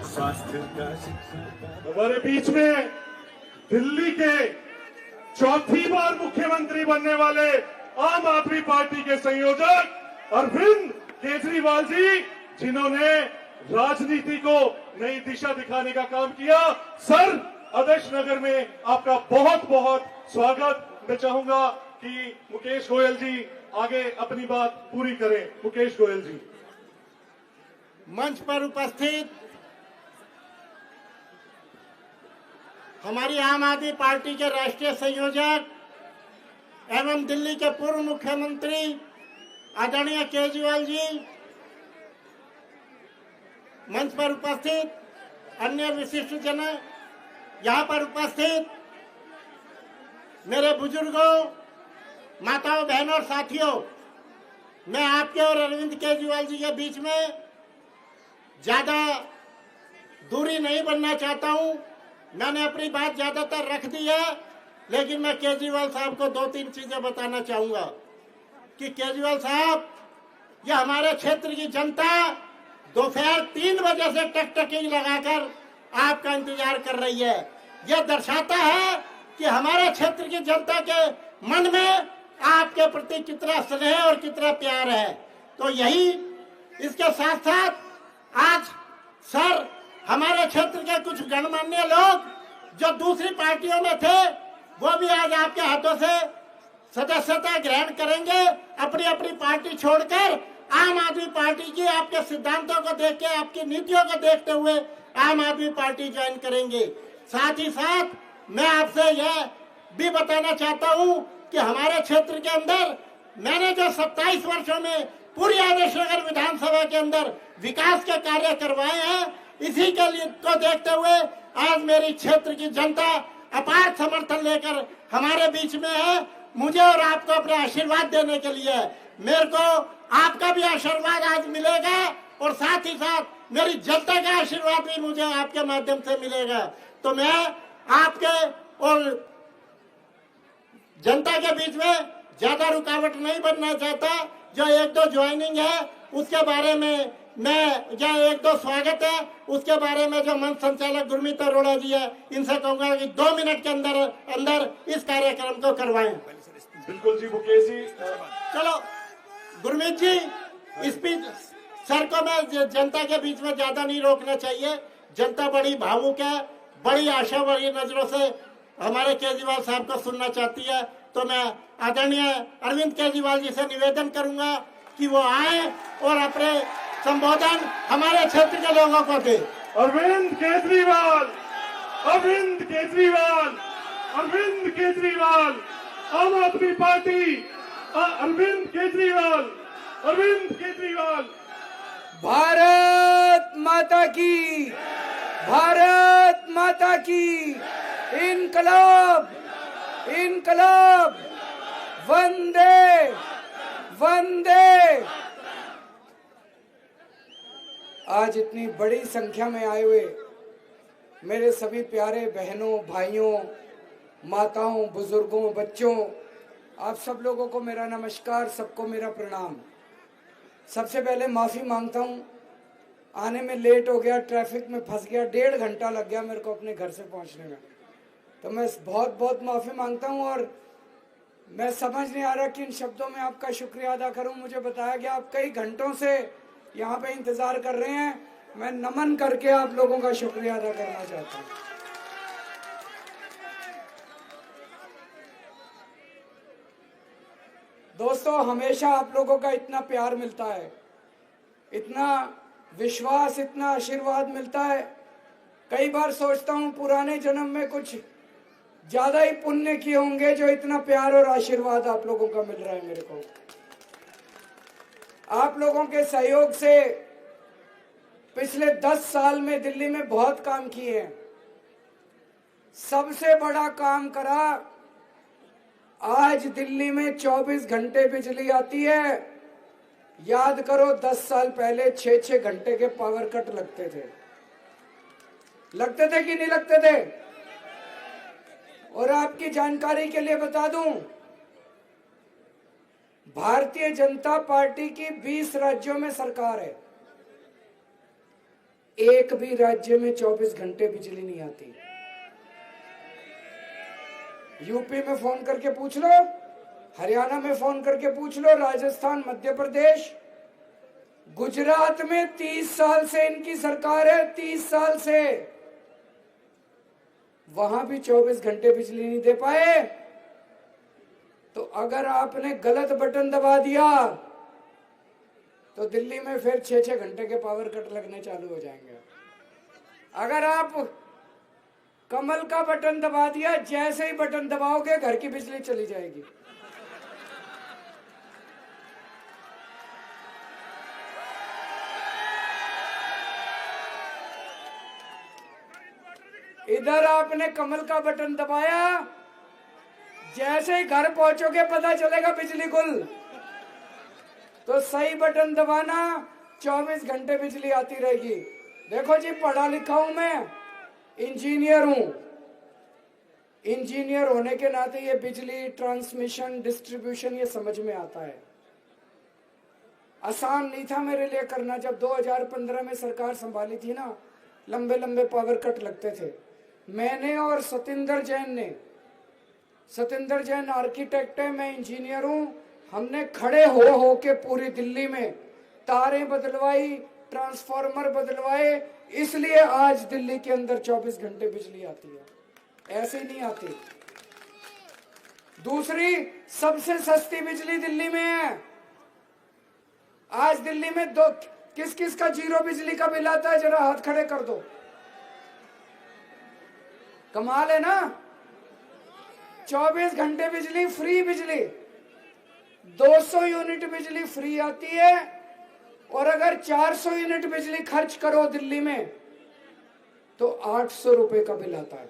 स्वास्थ्य का, शिक्षा का। हमारे बीच में दिल्ली के चौथी बार मुख्यमंत्री बनने वाले आम आदमी पार्टी के संयोजक अरविंद केजरीवाल जी, जिन्होंने राजनीति को नई दिशा दिखाने का काम किया। सर, आदर्श नगर में आपका बहुत बहुत स्वागत। मैं चाहूंगा कि मुकेश गोयल जी आगे अपनी बात पूरी करें। मुकेश गोयल जी। मंच पर उपस्थित हमारी आम आदमी पार्टी के राष्ट्रीय संयोजक एवं दिल्ली के पूर्व मुख्यमंत्री आदरणीय केजरीवाल जी, मंच पर उपस्थित अन्य विशिष्ट जन, यहाँ पर उपस्थित मेरे बुजुर्गों, माताओं, बहनों और साथियों, मैं आपके और अरविंद केजरीवाल जी के बीच में ज्यादा दूरी नहीं बनना चाहता हूं। मैंने अपनी बात ज्यादातर रख दी है, लेकिन मैं केजरीवाल साहब को 2-3 चीजें बताना चाहूंगा कि केजरीवाल साहब, ये हमारे क्षेत्र की जनता दोपहर 3 बजे से टकटकी लगाकर आपका इंतजार कर रही है। यह दर्शाता है कि हमारे क्षेत्र की जनता के मन में आपके प्रति कितना स्नेह और कितना प्यार है। तो यही, इसके साथ साथ आज सर, हमारे क्षेत्र के कुछ गणमान्य लोग जो दूसरी पार्टियों में थे, वो भी आज आपके हाथों से सदस्यता ग्रहण करेंगे। अपनी अपनी पार्टी छोड़कर आम आदमी पार्टी की, आपके सिद्धांतों को देख के, आपकी नीतियों को देखते हुए आम आदमी पार्टी ज्वाइन करेंगे। साथ ही साथ मैं आपसे यह भी बताना चाहता हूं कि हमारे क्षेत्र के अंदर मैंने जो 27 वर्षों में पूरी आदर्श नगर विधानसभा के अंदर विकास के कार्य करवाए हैं, इसी के लिए को देखते हुए आज मेरी क्षेत्र की जनता अपार समर्थन लेकर हमारे बीच में है। मुझे और आपको अपने आशीर्वाद देने के लिए, मेरे को आपका भी आशीर्वाद आज मिलेगा और साथ ही साथ मेरी जनता का आशीर्वाद भी मुझे आपके माध्यम से मिलेगा। तो मैं आपके और जनता के बीच में ज्यादा रुकावट नहीं बनना चाहता। जो 1-2 ज्वाइनिंग है उसके बारे में मैं, या 1-2 स्वागत है उसके बारे में जो मंच संचालक गुरमीत अरोड़ा जी है, इनसे कहूंगा कि 2 मिनट के अंदर अंदर इस कार्यक्रम को करवाएं। बिल्कुल जी, मुकेश जी। चलो गुरमीत जी, स्पीच सर को मैं जनता के बीच में ज्यादा नहीं रोकना चाहिए। जनता बड़ी भावुक है, बड़ी आशा, बड़ी नजरों से हमारे केजरीवाल साहब को सुनना चाहती है। तो मैं आदरणीय अरविंद केजरीवाल जी से निवेदन करूंगा कि वो आए और अपने संबोधन हमारे क्षेत्र के लोगों को दे। अरविंद केजरीवाल, अरविंद केजरीवाल, अरविंद केजरीवाल, आम आदमी पार्टी, अरविंद केजरीवाल, अरविंद केजरीवाल। भारत माता की, भारत माता की, इनकलाब, इनकलाब, वंदे वंदे। आज इतनी बड़ी संख्या में आए हुए मेरे सभी प्यारे बहनों, भाइयों, माताओं, बुजुर्गों, बच्चों, आप सब लोगों को मेरा नमस्कार, सबको मेरा प्रणाम। सबसे पहले माफ़ी मांगता हूँ, आने में लेट हो गया, ट्रैफिक में फंस गया, 1.5 घंटा लग गया मेरे को अपने घर से पहुँचने में। तो मैं बहुत बहुत माफ़ी मांगता हूँ और मैं समझ नहीं आ रहा कि इन शब्दों में आपका शुक्रिया अदा करूँ। मुझे बताया गया आप कई घंटों से यहाँ पे इंतज़ार कर रहे हैं। मैं नमन करके आप लोगों का शुक्रिया अदा करना चाहता हूँ। दोस्तों, हमेशा आप लोगों का इतना प्यार मिलता है, इतना विश्वास, इतना आशीर्वाद मिलता है। कई बार सोचता हूँ पुराने जन्म में कुछ ज्यादा ही पुण्य किए होंगे जो इतना प्यार और आशीर्वाद आप लोगों का मिल रहा है मेरे को। आप लोगों के सहयोग से पिछले 10 साल में दिल्ली में बहुत काम किए हैं। सबसे बड़ा काम करा, आज दिल्ली में 24 घंटे बिजली आती है। याद करो 10 साल पहले 6-6 घंटे के पावर कट लगते थे कि नहीं लगते थे? और आपकी जानकारी के लिए बता दूं, भारतीय जनता पार्टी की 20 राज्यों में सरकार है। एक भी राज्य में 24 घंटे बिजली नहीं आती। यूपी में फोन करके पूछ लो, हरियाणा में फोन करके पूछ लो, राजस्थान, मध्य प्रदेश, गुजरात में 30 साल से इनकी सरकार है, 30 साल से, वहां भी 24 घंटे बिजली नहीं दे पाए। तो अगर आपने गलत बटन दबा दिया तो दिल्ली में फिर 6-6 घंटे के पावर कट लगने चालू हो जाएंगे। अगर आप कमल का बटन दबा दिया, जैसे ही बटन दबाओगे घर की बिजली चली जाएगी। इधर आपने कमल का बटन दबाया, जैसे ही घर पहुंचोगे पता चलेगा बिजली गुल। तो सही बटन दबाना, 24 घंटे बिजली आती रहेगी। देखो जी, पढ़ा लिखा हूं मैं, इंजीनियर हूं। इंजीनियर होने के नाते ये बिजली ट्रांसमिशन, डिस्ट्रीब्यूशन ये समझ में आता है। आसान नहीं था मेरे लिए करना। जब 2015 में सरकार संभाली थी ना, लंबे लंबे पावर कट लगते थे। मैंने और सतिंदर जैन आर्किटेक्ट है, मैं इंजीनियर हूं। हमने खड़े हो के पूरी दिल्ली में तारे बदलवाई, ट्रांसफार्मर बदलवाए, इसलिए आज दिल्ली के अंदर 24 घंटे बिजली आती है, ऐसे नहीं आती। दूसरी, सबसे सस्ती बिजली दिल्ली में है। आज दिल्ली में किस किस का जीरो बिजली का बिल आता है, जरा हाथ खड़े कर दो। कमाल है ना। 24 घंटे बिजली, फ्री बिजली, 200 यूनिट बिजली फ्री आती है। और अगर 400 यूनिट बिजली खर्च करो दिल्ली में तो 800 रुपए का बिल आता है।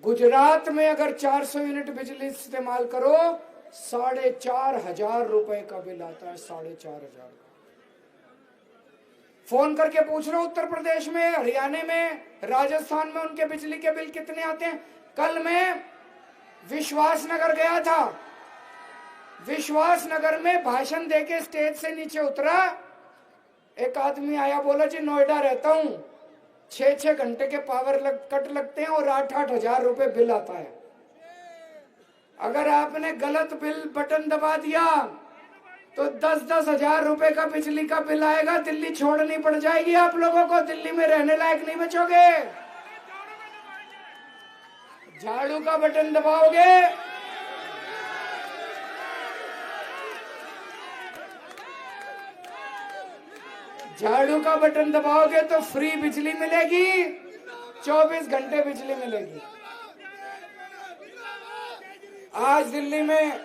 गुजरात में अगर 400 यूनिट बिजली इस्तेमाल करो 4,500 रुपए का बिल आता है, 4,500। फोन करके पूछ लो, उत्तर प्रदेश में, हरियाणा में, राजस्थान में उनके बिजली के बिल कितने आते हैं। कल मैं विश्वासनगर गया था। विश्वासनगर में भाषण देके स्टेज से नीचे उतरा, एक आदमी आया, बोला जी नोएडा रहता हूं, 6-6 घंटे के पावर कट लगते हैं और 8-8 हजार रुपए बिल आता है। अगर आपने गलत बिल बटन दबा दिया तो 10-10 हजार रुपए का बिजली का बिल आएगा। दिल्ली छोड़नी पड़ जाएगी आप लोगों को, दिल्ली में रहने लायक नहीं बचोगे। झाड़ू का बटन दबाओगे, झाड़ू का बटन दबाओगे तो फ्री बिजली मिलेगी, 24 घंटे बिजली मिलेगी। आज दिल्ली में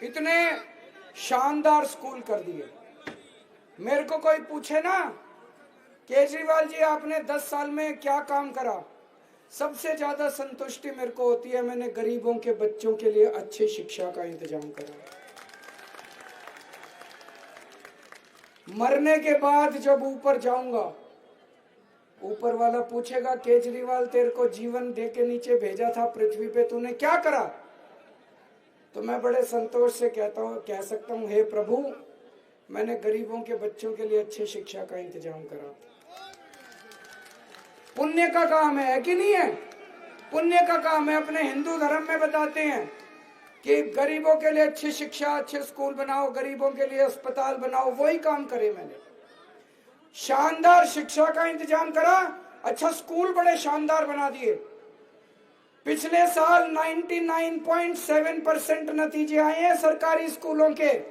इतने शानदार स्कूल कर दिए। मेरे को कोई पूछे ना, केजरीवाल जी आपने 10 साल में क्या काम करा, सबसे ज्यादा संतुष्टि मेरे को होती है, मैंने गरीबों के बच्चों के लिए अच्छी शिक्षा का इंतजाम करा। मरने के बाद जब ऊपर जाऊंगा, ऊपर वाला पूछेगा केजरीवाल तेरे को जीवन दे के नीचे भेजा था पृथ्वी पे, तूने क्या करा? तो मैं बड़े संतोष से कह सकता हूँ, हे प्रभु, मैंने गरीबों के बच्चों के लिए अच्छी शिक्षा का इंतजाम करा। पुण्य का काम है कि नहीं है? पुण्य का काम है। अपने हिंदू धर्म में बताते हैं कि गरीबों के लिए अच्छी शिक्षा, अच्छे स्कूल बनाओ, गरीबों के लिए अस्पताल बनाओ, वही काम करे मैंने। शानदार शिक्षा का इंतजाम करा, अच्छा स्कूल बड़े शानदार बना दिए। पिछले साल 99.7% नतीजे आए हैं सरकारी स्कूलों के।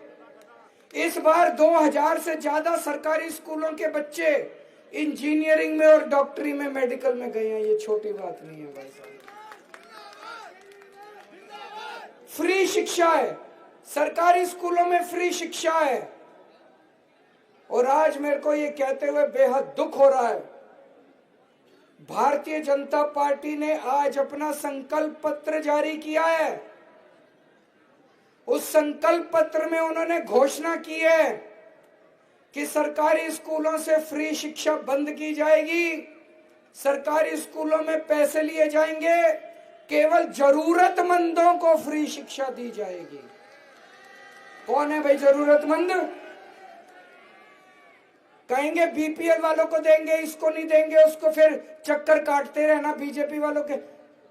इस बार 2000 से ज्यादा सरकारी स्कूलों के बच्चे इंजीनियरिंग में और डॉक्टरी में, मेडिकल में गए हैं। ये छोटी बात नहीं है भाई साहब। फ्री शिक्षा है, सरकारी स्कूलों में फ्री शिक्षा है। और आज मेरे को ये कहते हुए बेहद दुख हो रहा है, भारतीय जनता पार्टी ने आज अपना संकल्प पत्र जारी किया है। उस संकल्प पत्र में उन्होंने घोषणा की है कि सरकारी स्कूलों से फ्री शिक्षा बंद की जाएगी, सरकारी स्कूलों में पैसे लिए जाएंगे, केवल जरूरतमंदों को फ्री शिक्षा दी जाएगी। कौन है भाई जरूरतमंद? कहेंगे बीपीएल वालों को देंगे, इसको नहीं देंगे, उसको, फिर चक्कर काटते रहना बीजेपी वालों के।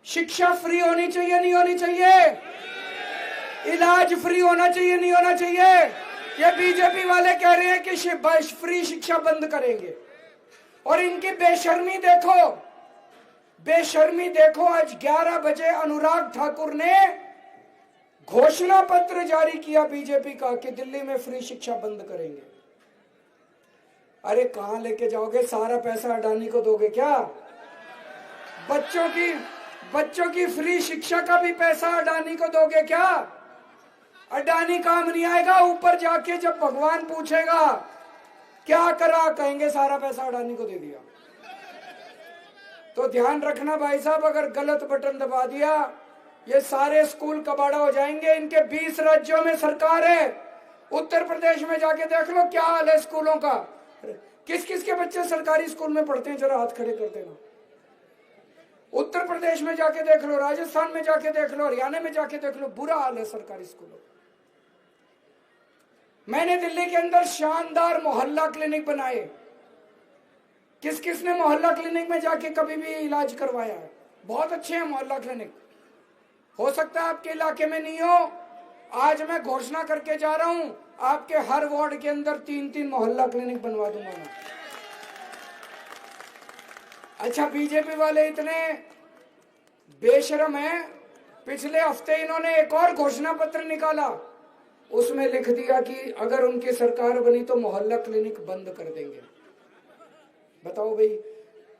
शिक्षा फ्री होनी चाहिए, नहीं होनी चाहिए? इलाज फ्री होना चाहिए, नहीं होना चाहिए? ये बीजेपी वाले कह रहे हैं कि फ्री शिक्षा बंद करेंगे। और इनकी बेशर्मी देखो, बेशर्मी देखो। आज 11 बजे अनुराग ठाकुर ने घोषणा पत्र जारी किया बीजेपी का कि दिल्ली में फ्री शिक्षा बंद करेंगे। अरे कहां लेके जाओगे? सारा पैसा अडानी को दोगे क्या? बच्चों की फ्री शिक्षा का भी पैसा अडानी को दोगे क्या? अडानी काम नहीं आएगा। ऊपर जाके जब भगवान पूछेगा क्या करा, कहेंगे सारा पैसा अडानी को दे दिया। तो ध्यान रखना भाई साहब, अगर गलत बटन दबा दिया ये सारे स्कूल कबाड़ा हो जाएंगे। इनके 20 राज्यों में सरकार है। उत्तर प्रदेश में जाके देख लो क्या हाल है स्कूलों का। किस किस के बच्चे सरकारी स्कूल में पढ़ते हैं? जरा हाथ खड़े कर देना। उत्तर प्रदेश में जाके देख लो, राजस्थान में जाके देख लो, हरियाणा में जाके देख लो, बुरा हाल है सरकारी स्कूलों। मैंने दिल्ली के अंदर शानदार मोहल्ला क्लिनिक बनाए। किस किस ने मोहल्ला क्लिनिक में जाके कभी भी इलाज करवाया है? बहुत अच्छे हैं मोहल्ला क्लिनिक। हो सकता है आपके इलाके में नहीं हो। आज मैं घोषणा करके जा रहा हूं, आपके हर वार्ड के अंदर 3-3 मोहल्ला क्लिनिक बनवा दूंगा मैं। अच्छा, बीजेपी वाले इतने बेशरम हैं, पिछले हफ्ते इन्होंने एक और घोषणा पत्र निकाला। उसमें लिख दिया कि अगर उनकी सरकार बनी तो मोहल्ला क्लिनिक बंद कर देंगे। बताओ भाई,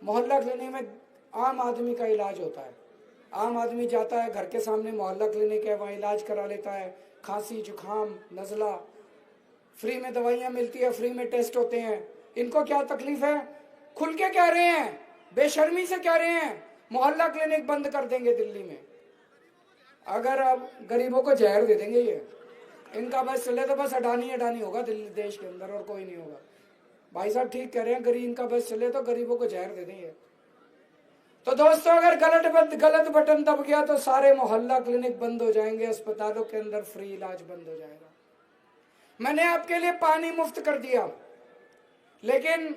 मोहल्ला क्लिनिक में आम आदमी का इलाज होता है। आम आदमी जाता है, घर के सामने मोहल्ला क्लिनिक है, वहाँ इलाज करा लेता है। खांसी, जुखाम, नज़ला, फ्री में दवाइयाँ मिलती है, फ्री में टेस्ट होते हैं। इनको क्या तकलीफ है? खुल के कह रहे हैं, बेशर्मी से कह रहे हैं मोहल्ला क्लिनिक बंद कर देंगे दिल्ली में। अगर अब गरीबों को जहर दे देंगे ये, इनका बस चले तो बस अडानी अडानी होगा दिल्ली देश के अंदर, और कोई नहीं होगा। भाई साहब ठीक कह रहे हैं, गरीब इनका बस चले तो गरीबों को जहर दे देंगे। तो दोस्तों, अगर गलत बटन दब गया तो सारे मोहल्ला क्लिनिक बंद हो जाएंगे, अस्पतालों के अंदर फ्री इलाज बंद हो जाएगा। मैंने आपके लिए पानी मुफ्त कर दिया, लेकिन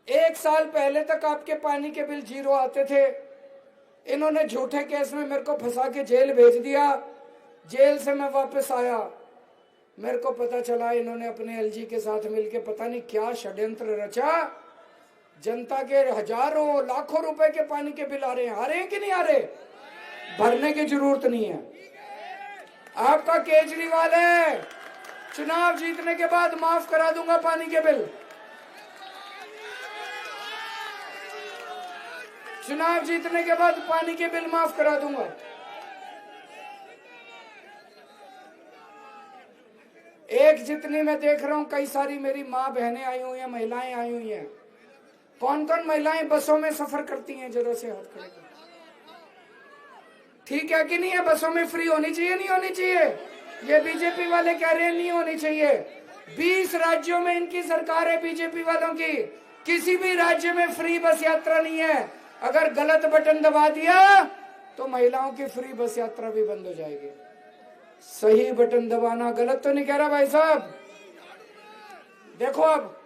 1 साल पहले तक आपके पानी के बिल 0 आते थे। इन्होंने झूठे केस में मेरे को फंसा के जेल भेज दिया। जेल से मैं वापस आया, मेरे को पता चला इन्होंने अपने एलजी के साथ मिलके पता नहीं क्या षड्यंत्र रचा। जनता के हजारों लाखों रुपए के पानी के बिल आ रहे हैं। आ रहे हैं कि नहीं आ रहे? भरने की जरूरत नहीं है। आपका केजरीवाल है, चुनाव जीतने के बाद माफ करा दूंगा पानी के बिल। चुनाव जीतने के बाद पानी के बिल माफ करा दूंगा। एक जितनी मैं देख रहा हूं, कई सारी मेरी माँ बहनें आई हुई हैं, महिलाएं आई हुई हैं। कौन कौन महिलाएं बसों में सफर करती हैं? जरा से हाथ खड़े करो। ठीक है कि नहीं है? बसों में फ्री होनी चाहिए, नहीं होनी चाहिए? ये बीजेपी वाले कह रहे हैं नहीं होनी चाहिए। 20 राज्यों में इनकी सरकार है बीजेपी वालों की, किसी भी राज्य में फ्री बस यात्रा नहीं है। अगर गलत बटन दबा दिया तो महिलाओं की फ्री बस यात्रा भी बंद हो जाएगी। सही बटन दबाना, गलत तो नहीं कह रहा भाई साहब। देखो, अब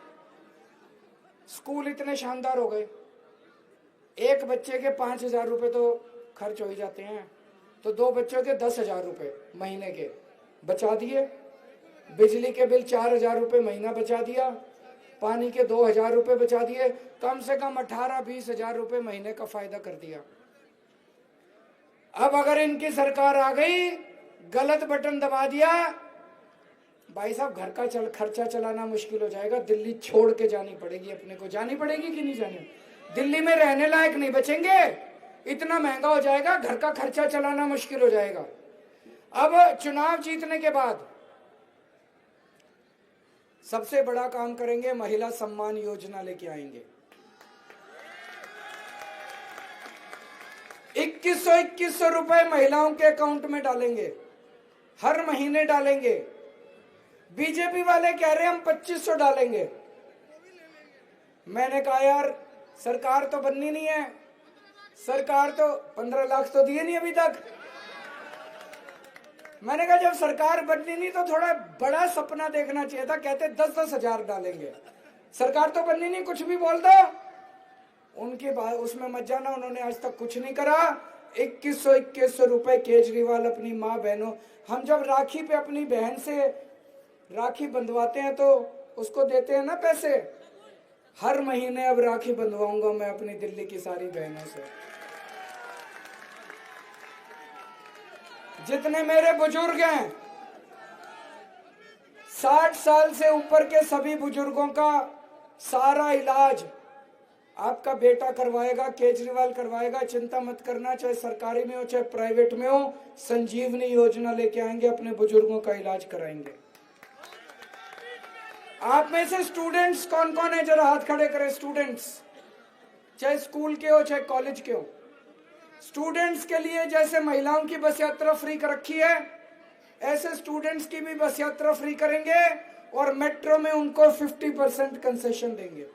स्कूल इतने शानदार हो गए, एक बच्चे के 5,000 रुपए तो खर्च हो ही जाते हैं, तो 2 बच्चों के 10,000 रुपए महीने के बचा दिए। बिजली के बिल 4,000 रुपए महीना बचा दिया। पानी के 2,000 रुपए बचा दिए। कम से कम 18-20 हजार रुपए महीने का फायदा कर दिया। अब अगर इनकी सरकार आ गई, गलत बटन दबा दिया, भाई साहब घर का खर्चा चलाना मुश्किल हो जाएगा। दिल्ली छोड़ के जानी पड़ेगी अपने को। जानी पड़ेगी कि नहीं जानी? दिल्ली में रहने लायक नहीं बचेंगे, इतना महंगा हो जाएगा, घर का खर्चा चलाना मुश्किल हो जाएगा। अब चुनाव जीतने के बाद सबसे बड़ा काम करेंगे, महिला सम्मान योजना लेके आएंगे। 2100 रुपए महिलाओं के अकाउंट में डालेंगे, हर महीने डालेंगे। बीजेपी वाले कह रहे हैं हम 2500 डालेंगे। मैंने कहा यार सरकार तो बननी नहीं है, सरकार तो 15 लाख तो दिए नहीं अभी तक। मैंने कहा जब सरकार बननी नहीं तो थोड़ा बड़ा सपना देखना चाहिए था। कहते 10-10 हजार डालेंगे। सरकार तो बननी नहीं, कुछ भी बोल दो। उनके बाद उसमें मत जाना, उन्होंने आज तक कुछ नहीं करा। 2100 रुपए केजरीवाल अपनी माँ बहनों, हम जब राखी पे अपनी बहन से राखी बंधवाते हैं तो उसको देते हैं ना पैसे। हर महीने अब राखी बंधवाऊंगा मैं अपनी दिल्ली की सारी बहनों से। जितने मेरे बुजुर्ग हैं, 60 साल से ऊपर के सभी बुजुर्गों का सारा इलाज आपका बेटा करवाएगा, केजरीवाल करवाएगा। चिंता मत करना, चाहे सरकारी में हो चाहे प्राइवेट में हो। संजीवनी योजना लेके आएंगे, अपने बुजुर्गों का इलाज कराएंगे। आप में से स्टूडेंट्स कौन कौन है, जरा हाथ खड़े करें। स्टूडेंट्स, चाहे स्कूल के हो चाहे कॉलेज के हो। स्टूडेंट्स के लिए जैसे महिलाओं की बस यात्रा फ्री कर रखी है, ऐसे स्टूडेंट्स की भी बस यात्रा फ्री करेंगे और मेट्रो में उनको 50% कंसेशन देंगे।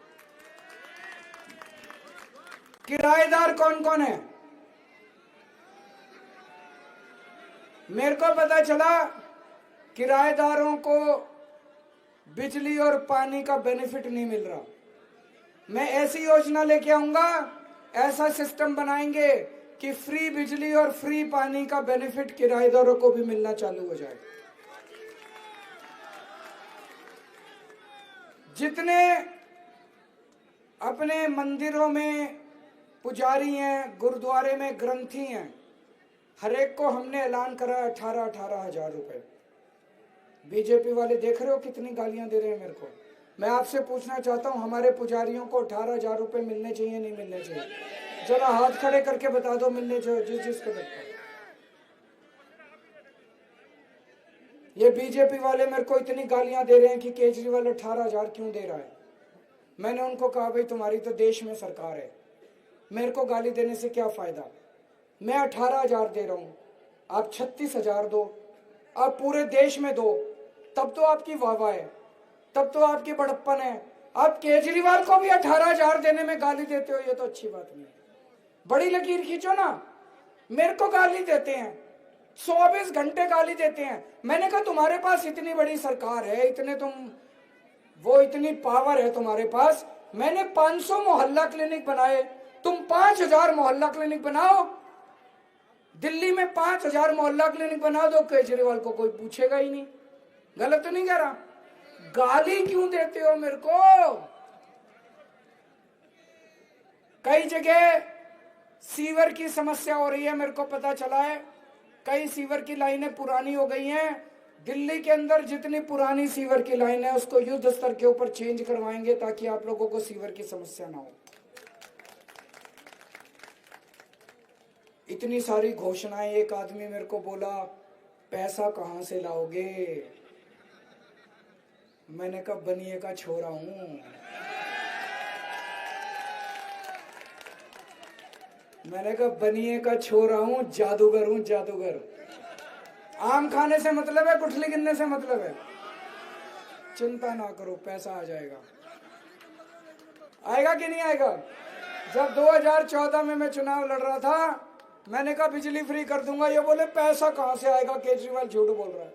किराएदार कौन कौन है? मेरे को पता चला किराएदारों को बिजली और पानी का बेनिफिट नहीं मिल रहा। मैं ऐसी योजना लेके आऊंगा, ऐसा सिस्टम बनाएंगे कि फ्री बिजली और फ्री पानी का बेनिफिट किराएदारों को भी मिलना चालू हो जाए। जितने अपने मंदिरों में पुजारी हैं, गुरुद्वारे में ग्रंथी हैं, हर एक को हमने ऐलान करा 18 हजार रुपए। बीजेपी वाले देख रहे हो कितनी गालियां दे रहे हैं मेरे को। मैं आपसे पूछना चाहता हूं, हमारे पुजारियों को 18,000 रुपए मिलने चाहिए नहीं मिलने चाहिए? जरा हाथ खड़े करके बता दो मिलने चाहिए जिस जिसको लगता है। ये बीजेपी वाले मेरे को इतनी गालियां दे रहे हैं कि केजरीवाल 18,000 क्यों दे रहा है। मैंने उनको कहा भाई तुम्हारी तो देश में सरकार है, मेरे को गाली देने से क्या फायदा। मैं 18,000 दे रहा हूं, आप 36,000 दो, आप पूरे देश में दो, तब तो आपकी वाहवाह है, तब तो आपकी बड़प्पन है। आप केजरीवाल को भी 18,000 देने में गाली देते हो, ये तो अच्छी बात नहीं है। बड़ी लकीर खींचो ना। मेरे को गाली देते हैं, 24 घंटे गाली देते हैं। मैंने कहा तुम्हारे पास इतनी बड़ी सरकार है, इतने तुम वो इतनी पावर है तुम्हारे पास, मैंने 500 मोहल्ला क्लिनिक बनाए, तुम 5,000 मोहल्ला क्लिनिक बनाओ। दिल्ली में 5,000 मोहल्ला क्लिनिक बना दो, केजरीवाल को कोई पूछेगा ही नहीं। गलत तो नहीं कह रहा? गाली क्यों देते हो मेरे को? कई जगह सीवर की समस्या हो रही है, मेरे को पता चला है। कई सीवर की लाइनें पुरानी हो गई हैं। दिल्ली के अंदर जितनी पुरानी सीवर की लाइन है उसको युद्ध स्तर के ऊपर चेंज करवाएंगे ताकि आप लोगों को सीवर की समस्या ना हो। इतनी सारी घोषणाएं। एक आदमी मेरे को बोला पैसा कहां से लाओगे? मैंने कहा बनिए का छोरा हूं। मैंने कहा बनिए का छोरा हूं, जादूगर हूं, जादूगर। आम खाने से मतलब है, गुठली गिनने से मतलब है। चिंता ना करो, पैसा आ जाएगा। आएगा कि नहीं आएगा? जब 2014 में मैं चुनाव लड़ रहा था, मैंने कहा बिजली फ्री कर दूंगा। ये बोले पैसा कहां से आएगा, केजरीवाल झूठ बोल रहा है।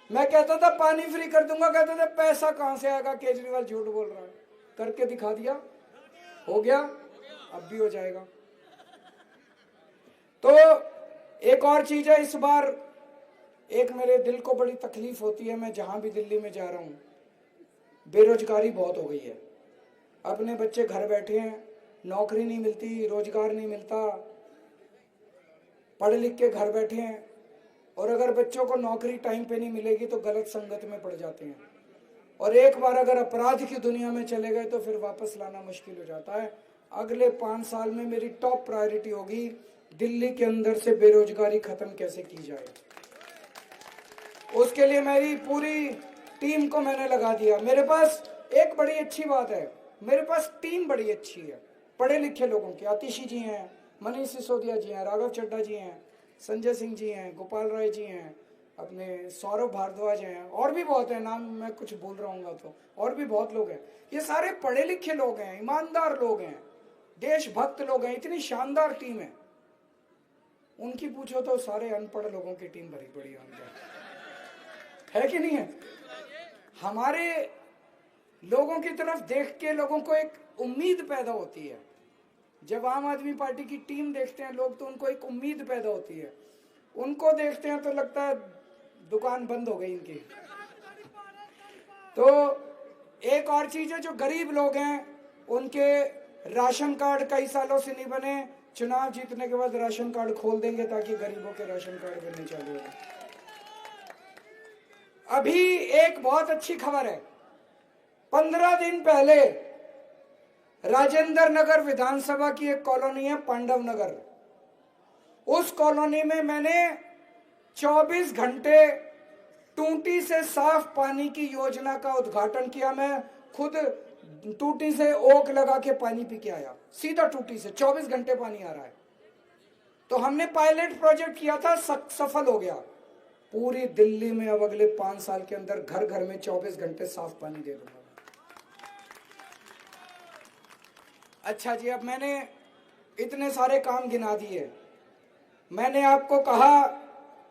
मैं कहता था पानी फ्री कर दूंगा, कहते थे पैसा कहां से आएगा, केजरीवाल झूठ बोल रहा है। करके दिखा दिया, हो गया, अब भी हो जाएगा। तो एक और चीज है, इस बार एक मेरे दिल को बड़ी तकलीफ होती है, मैं जहां भी दिल्ली में जा रहा हूं, बेरोजगारी बहुत हो गई है। अपने बच्चे घर बैठे हैं, नौकरी नहीं मिलती, रोजगार नहीं मिलता, पढ़ लिख के घर बैठे हैं। और अगर बच्चों को नौकरी टाइम पे नहीं मिलेगी तो गलत संगत में पड़ जाते हैं। और एक बार अगर अपराध की दुनिया में चले गए तो फिर वापस लाना मुश्किल हो जाता है। अगले 5 साल में मेरी टॉप प्रायोरिटी होगी दिल्ली के अंदर से बेरोजगारी खत्म कैसे की जाए। उसके लिए मेरी पूरी टीम को मैंने लगा दिया। मेरे पास एक बड़ी अच्छी बात है, मेरे पास टीम बड़ी अच्छी है पढ़े लिखे लोगों की। आतिशी जी हैं, मनीष सिसोदिया जी हैं, राघव चड्ढा जी हैं, संजय सिंह जी हैं, गोपाल राय जी हैं, अपने सौरभ भारद्वाज हैं, और भी बहुत है, नाम मैं कुछ भूल रहा हूँ तो और भी बहुत लोग हैं। ये सारे पढ़े लिखे लोग हैं, ईमानदार लोग हैं, देशभक्त लोग हैं। इतनी शानदार टीम है। उनकी पूछो तो सारे अनपढ़ लोगों की टीम भरी पड़ी है कि नहीं है? हमारे लोगों की तरफ देख के लोगों को एक उम्मीद पैदा होती है। जब आम आदमी पार्टी की टीम देखते हैं लोग तो उनको एक उम्मीद पैदा होती है। उनको देखते हैं तो लगता है दुकान बंद हो गई इनकी। तो एक और चीज है, जो गरीब लोग हैं उनके राशन कार्ड कई सालों से नहीं बने, चुनाव जीतने के बाद राशन कार्ड खोल देंगे ताकि गरीबों के राशन कार्ड बनने चालू हो। अभी एक बहुत अच्छी खबर है, 15 दिन पहले राजेंद्र नगर विधानसभा की एक कॉलोनी है पांडव नगर, उस कॉलोनी में मैंने 24 घंटे टूटी से साफ पानी की योजना का उद्घाटन किया। मैं खुद टूटी से ओक लगा के पानी पी के आया, सीधा टूटी से 24 घंटे पानी आ रहा है। तो हमने पायलट प्रोजेक्ट किया था, सफल हो गया। पूरी दिल्ली में अब अगले 5 साल के अंदर घर घर में 24 घंटे साफ पानी दे दूंगा। अच्छा जी, अब मैंने इतने सारे काम गिना दिए। मैंने आपको कहा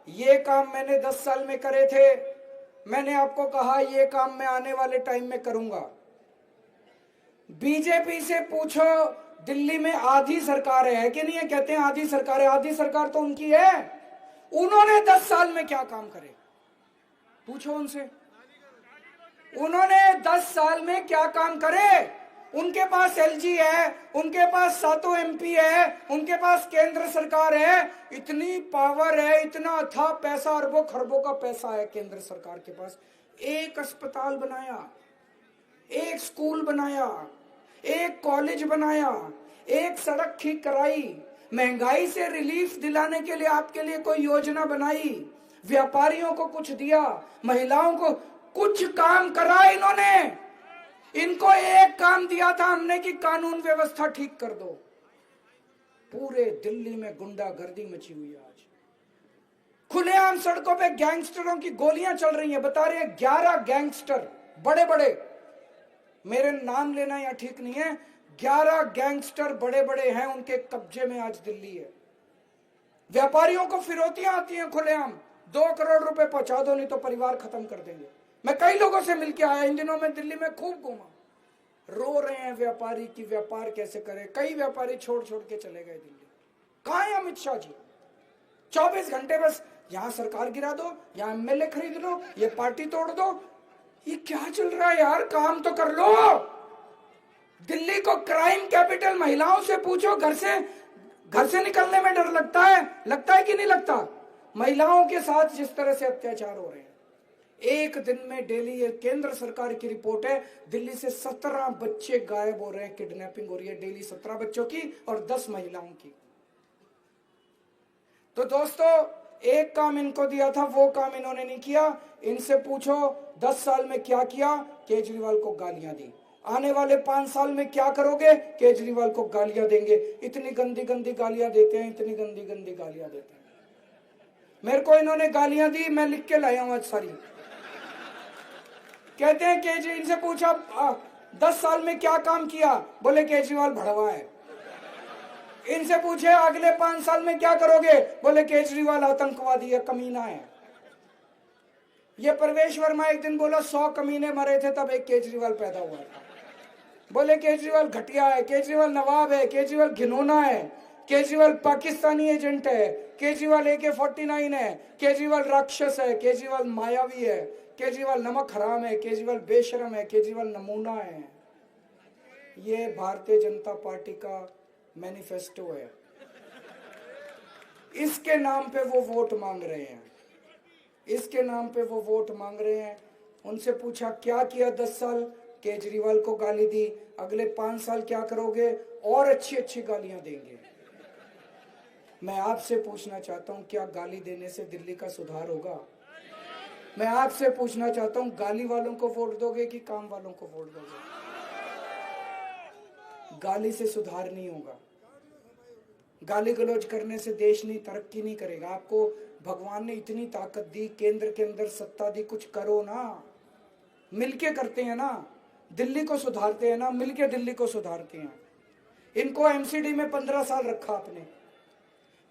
ये काम मैंने 10 साल में करे थे, मैंने आपको कहा ये काम मैं आने वाले टाइम में करूंगा। बीजेपी से पूछो दिल्ली में आधी सरकार है कि नहीं है, कहते हैं आधी सरकार है। आधी सरकार तो उनकी है, उन्होंने 10 साल में क्या काम करे, पूछो उनसे। उन्होंने 10 साल में क्या काम करे? उनके पास एलजी है, उनके पास 7 एमपी है, उनके पास केंद्र सरकार है, इतनी पावर है, इतना अथाह पैसा, अरबों खरबों का पैसा है केंद्र सरकार के पास। एक अस्पताल बनाया, एक स्कूल बनाया, एक कॉलेज बनाया, एक सड़क ठीक कराई, महंगाई से रिलीफ दिलाने के लिए आपके लिए कोई योजना बनाई, व्यापारियों को कुछ दिया, महिलाओं को कुछ काम करा इन्होंने। इनको एक काम दिया था हमने कि कानून व्यवस्था ठीक कर दो। पूरे दिल्ली में गुंडागर्दी मची हुई है। आज खुलेआम सड़कों पे गैंगस्टरों की गोलियां चल रही हैं। बता रहे हैं 11 गैंगस्टर, बड़े बड़े, मेरे नाम लेना यहाँ ठीक नहीं है, 11 गैंगस्टर बड़े बड़े हैं, उनके कब्जे में आज दिल्ली है। व्यापारियों को फिरौतियां आती हैं खुलेआम, 2 करोड़ रुपए पहुंचा दो नहीं तो परिवार खत्म कर देंगे। मैं कई लोगों से मिलकर आया, इन दिनों में दिल्ली में खूब घूमा। रो रहे हैं व्यापारी कि व्यापार कैसे करें। कई व्यापारी छोड़ छोड़ के चले गए दिल्ली। कहाँ है अमित शाह जी? 24 घंटे बस यहां सरकार गिरा दो, यहां एमएलए खरीद लो, ये पार्टी तोड़ दो। ये क्या चल रहा है यार? काम तो कर लो। दिल्ली को क्राइम कैपिटल, महिलाओं से पूछो, घर से निकलने में डर लगता है कि नहीं लगता? महिलाओं के साथ जिस तरह से अत्याचार हो रहे हैं, एक दिन में डेली, ये केंद्र सरकार की रिपोर्ट है, दिल्ली से 17 बच्चे गायब हो रहे हैं, किडनैपिंग हो रही है डेली 17 बच्चों की और 10 महिलाओं की। तो दोस्तों, एक काम इनको दिया था, वो काम इन्होंने नहीं किया। इनसे पूछो 10 साल में क्या किया? केजरीवाल को गालियां दी। आने वाले 5 साल में क्या करोगे? केजरीवाल को गालियां देंगे। इतनी गंदी गंदी गालियां देते हैं, इतनी गंदी गंदी गालियां देते हैं। मेरे को इन्होंने गालियां दी, मैं लिख के लाया हूं आज सारी। कहते हैं केजरीवाल, इनसे पूछा 10 साल में क्या काम किया? बोले केजरीवाल भड़वा है। इनसे पूछे अगले 5 साल में क्या करोगे? बोले केजरीवाल आतंकवादी है, कमीना है। ये परवेश वर्मा एक दिन बोला 100 कमीने मरे थे तब एक केजरीवाल पैदा हुआ था। बोले केजरीवाल घटिया है, केजरीवाल नवाब है, केजरीवाल घिनौना है, केजरीवाल पाकिस्तानी एजेंट है, केजरीवाल AK-49 है, केजरीवाल राक्षस है, केजरीवाल मायावी है, केजरीवाल नमक हराम है, केजरीवाल बेशरम है, केजरीवाल नमूना है। ये भारतीय जनता पार्टी का मैनिफेस्टो है। इसके नाम पे वो वोट मांग रहे हैं, इसके नाम पे वो वोट मांग रहे हैं। उनसे पूछा क्या किया 10 साल? केजरीवाल को गाली दी। अगले 5 साल क्या करोगे? और अच्छी अच्छी गालियां देंगे। मैं आपसे पूछना चाहता हूं, क्या गाली देने से दिल्ली का सुधार होगा? मैं आपसे पूछना चाहता हूं, गाली वालों को वोट दोगे कि काम वालों को वोट दोगे? गाली से सुधार नहीं होगा। गाली गलौज करने से देश नहीं तरक्की नहीं करेगा। आपको भगवान ने इतनी ताकत दी, केंद्र के अंदर सत्ता दी, कुछ करो ना। मिलके करते हैं ना, दिल्ली को सुधारते हैं ना, मिलके दिल्ली को सुधारते हैं। इनको एमसीडी में 15 साल रखा आपने।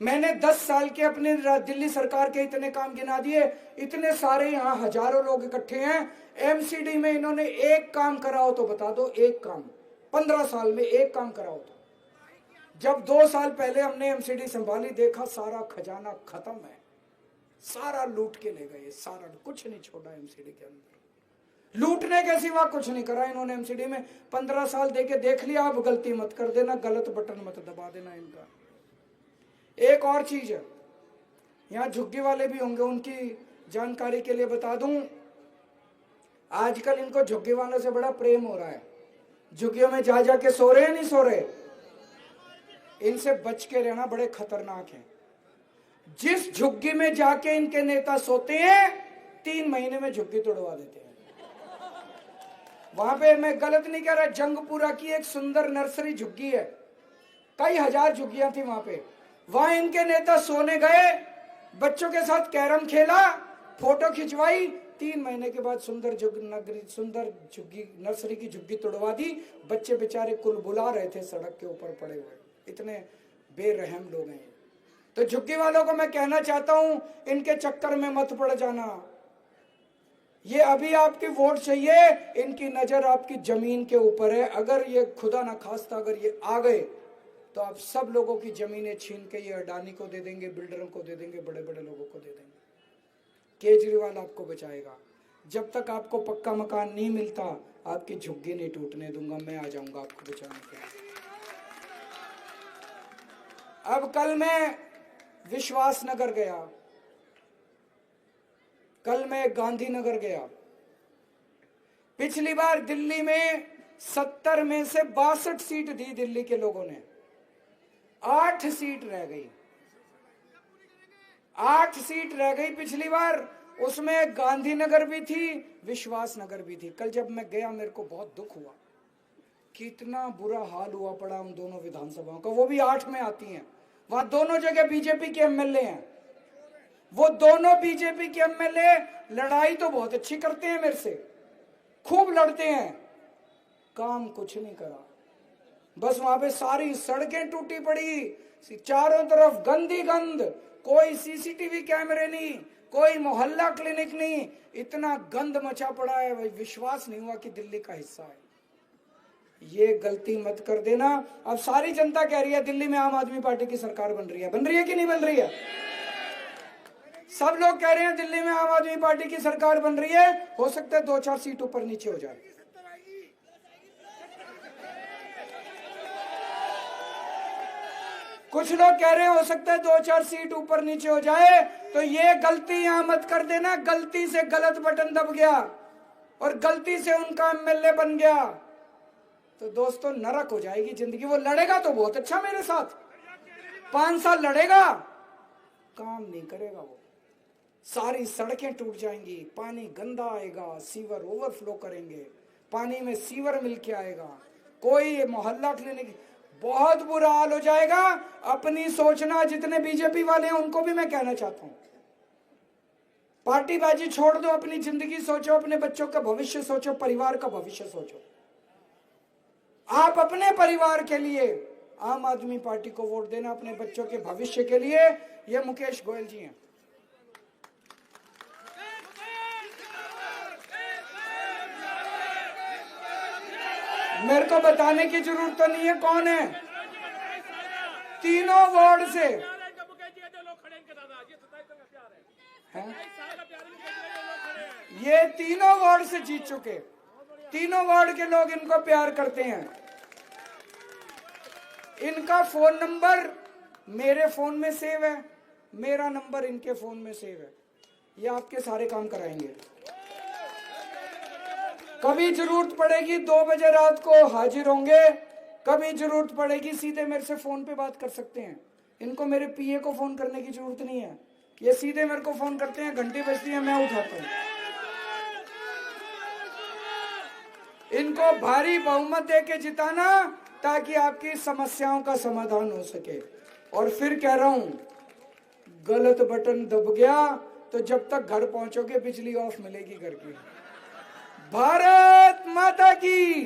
मैंने 10 साल के अपने दिल्ली सरकार के इतने काम गिना दिए, इतने सारे यहाँ हजारों लोग इकट्ठे हैं। एमसीडी में इन्होंने एक काम कराओ तो बता दो, एक काम 15 साल में एक काम कराओ तो। जब 2 साल पहले हमने एमसीडी संभाली, देखा सारा खजाना खत्म है, सारा लूट के ले गए, सारा कुछ नहीं छोड़ा एमसीडी के अंदर। लूटने के सिवा कुछ नहीं करा इन्होंने एमसीडी में। 15 साल देके देख लिया, अब गलती मत कर देना, गलत बटन मत दबा देना इनका। एक और चीज है, यहाँ झुग्गी वाले भी होंगे, उनकी जानकारी के लिए बता दूं, आजकल इनको झुग्गी वालों से बड़ा प्रेम हो रहा है। झुग्गियों में जा जाके सो रहे हैं, नहीं सो रहे, इनसे बच के रहना, बड़े खतरनाक हैं। जिस झुग्गी में जाके इनके नेता सोते हैं, 3 महीने में झुग्गी तोड़वा देते हैं। वहां पे मैं गलत नहीं कह रहा, जंगपुरा की एक सुंदर नर्सरी झुग्गी है, कई हजार झुग्गियां थी वहां पे। वहां इनके नेता सोने गए, बच्चों के साथ कैरम खेला, फोटो खिंचवाई, 3 महीने के बाद सुंदर झुग्गी नर्सरी की झुग्गी तोड़वा दी। बच्चे बेचारे कुल बुला रहे थे सड़क के ऊपर पड़े हुए, इतने बेरहम लोग हैं। तो झुग्गी वालों को मैं कहना चाहता हूं, इनके चक्कर में मत पड़ जाना। ये अभी आपकी वोट चाहिए, इनकी नजर आपकी जमीन के ऊपर है। अगर ये खुदा ना खास्ता अगर ये आ गए तो आप सब लोगों की जमीनें छीन के ये अडानी को दे देंगे, बिल्डरों को दे देंगे, बड़े बड़े लोगों को दे देंगे। केजरीवाल आपको बचाएगा। जब तक आपको पक्का मकान नहीं मिलता, आपकी झुग्गी नहीं टूटने दूंगा, मैं आ जाऊंगा आपको बचाने के लिए। अब कल मैं विश्वासनगर गया, कल मैं गांधीनगर गया। पिछली बार दिल्ली में 70 में से 62 सीट दी दिल्ली के लोगों ने, 8 सीट रह गई, 8 सीट रह गई पिछली बार। उसमें गांधीनगर भी थी, विश्वासनगर भी थी। कल जब मैं गया, मेरे को बहुत दुख हुआ, कितना बुरा हाल हुआ पड़ा उन दोनों विधानसभाओं का। वो भी 8 में आती हैं, वहां दोनों जगह बीजेपी के एमएलए हैं। वो दोनों बीजेपी के एमएलए लड़ाई तो बहुत अच्छी करते हैं, मेरे से खूब लड़ते हैं, काम कुछ नहीं करा। बस वहां पे सारी सड़कें टूटी पड़ी, चारों तरफ गंदी गंद, कोई सीसीटीवी कैमरे नहीं, कोई मोहल्ला क्लिनिक नहीं, इतना गंद मचा पड़ा है, विश्वास नहीं हुआ कि दिल्ली का हिस्सा है। ये गलती मत कर देना। अब सारी जनता कह रही है दिल्ली में आम आदमी पार्टी की सरकार बन रही है कि नहीं बन रही है? सब लोग कह रहे हैं दिल्ली में आम आदमी पार्टी की सरकार बन रही है। हो सकता है 2-4 सीट ऊपर नीचे हो जाए। कुछ लोग कह रहे हैं हो सकता है 2-4 सीट ऊपर नीचे हो जाए। तो ये गलती यहां मत कर देना, गलती से गलत बटन दब गया और गलती से उनका एमएलए बन गया तो दोस्तों नरक हो जाएगी जिंदगी। वो लड़ेगा तो बहुत अच्छा मेरे साथ, 5 साल लड़ेगा, काम नहीं करेगा। वो सारी सड़कें टूट जाएंगी, पानी गंदा आएगा, सीवर ओवरफ्लो करेंगे, पानी में सीवर मिलके आएगा, कोई मोहल्ला क्लिनिक, बहुत बुरा हाल हो जाएगा। अपनी सोचना, जितने बीजेपी वाले हैं उनको भी मैं कहना चाहता हूं, पार्टीबाजी छोड़ दो, अपनी जिंदगी सोचो, अपने बच्चों का भविष्य सोचो, परिवार का भविष्य सोचो। आप अपने परिवार के लिए आम आदमी पार्टी को वोट देना, अपने बच्चों के भविष्य के लिए। ये मुकेश गोयल जी हैं। मेरे को बताने की जरूरत तो नहीं है कौन है, तीनों वार्ड से है? ये तीनों वार्ड से जीत चुके, तीनों वार्ड के लोग इनको प्यार करते हैं। इनका फोन नंबर मेरे फोन में सेव है, मेरा नंबर इनके फोन में सेव है। ये आपके सारे काम कराएंगे। कभी जरूरत पड़ेगी 2 बजे रात को हाजिर होंगे, कभी जरूरत पड़ेगी सीधे मेरे से फोन पे बात कर सकते हैं। इनको मेरे पीए को फोन करने की जरूरत नहीं है, ये सीधे मेरे को फोन करते हैं, घंटी बजती है, मैं उठाता हूं। इनको भारी बहुमत देके जिताना ताकि आपकी समस्याओं का समाधान हो सके। और फिर कह रहा हूं, गलत बटन दब गया तो जब तक घर पहुंचोगे बिजली ऑफ मिलेगी घर की। भारत माता की।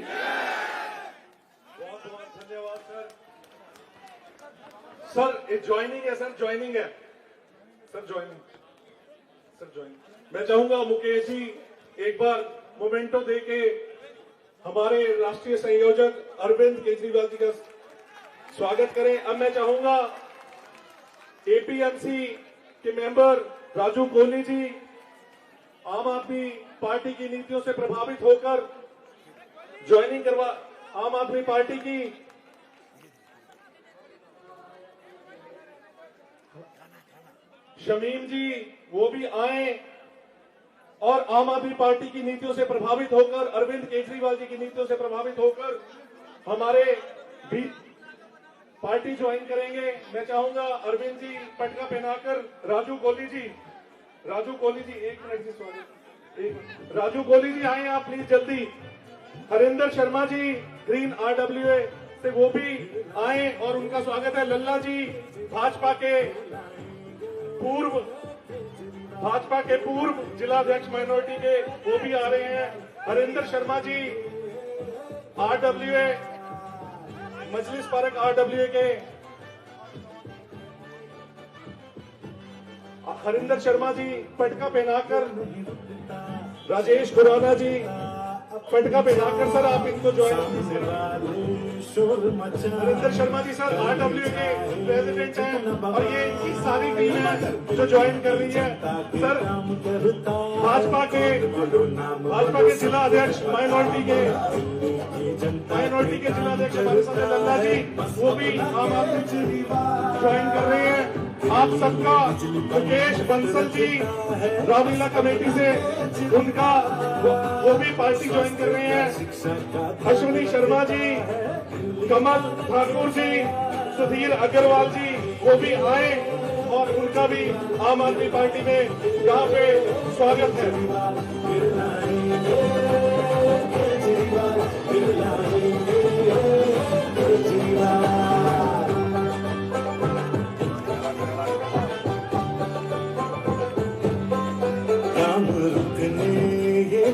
बहुत बहुत धन्यवाद सर। सर ज्वाइनिंग है, सर ज्वाइनिंग है, सर ज्वाइनिंग, सर ज्वाइनिंग। मैं चाहूंगा मुकेश जी एक बार मोमेंटो दे के हमारे राष्ट्रीय संयोजक अरविंद केजरीवाल जी का स्वागत करें। अब मैं चाहूंगा एपीएमसी के मेंबर राजू कोहली जी, आम आदमी पार्टी की नीतियों से प्रभावित होकर ज्वाइनिंग करवा, आम आदमी पार्टी की शमीम जी वो भी आए और आम आदमी पार्टी की नीतियों से प्रभावित होकर, अरविंद केजरीवाल जी की नीतियों से प्रभावित होकर हमारे भी पार्टी ज्वाइन करेंगे। मैं चाहूंगा अरविंद जी पटका पहनाकर राजू कोहली जी एक मिनट जी, सॉरी राजू कोहली जी आए आप प्लीज जल्दी। हरिंदर शर्मा जी ग्रीन RWA से वो भी आए और उनका स्वागत है। लल्ला जी भाजपा के पूर्व जिलाध्यक्ष माइनॉरिटी के वो भी आ रहे हैं। हरिंदर शर्मा जी RWA मजलिस पार्क RWA के, हरिंदर शर्मा जी पटका पहनाकर, राजेश खुराना जी पटका पहनाकर सर आप इनको join. Harinder Sharma ji sir RWA के प्रेसिडेंट हैं और ये इनकी सारी टीम है जो ज्वाइन कर रही है। सर भाजपा के जिला अध्यक्ष माइनॉरिटी के जिला अध्यक्ष हमारे साथ लल्ला जी वो भी आम आदमी से ज्वाइन कर रहे हैं। आप सबका मुकेश बंसल जी रामलीला कमेटी से उनका वो भी पार्टी ज्वाइन कर रहे हैं। अश्विनी शर्मा जी, कमल ठाकुर जी, सुधीर अग्रवाल जी वो भी आए और उनका भी आम आदमी पार्टी में यहाँ पे स्वागत है।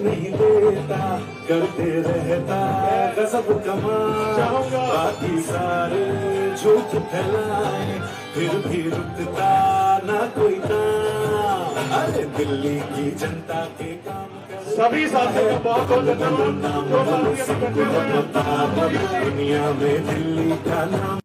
नहीं देता करते रहता गजब कमाल, बाकी सारे झूठ फैलाए फिर भी रुकता ना कोई काम। अरे दिल्ली की जनता के काम सभी साथियों का बहुत बहुत धन्यवाद। दुनिया में दिल्ली का नाम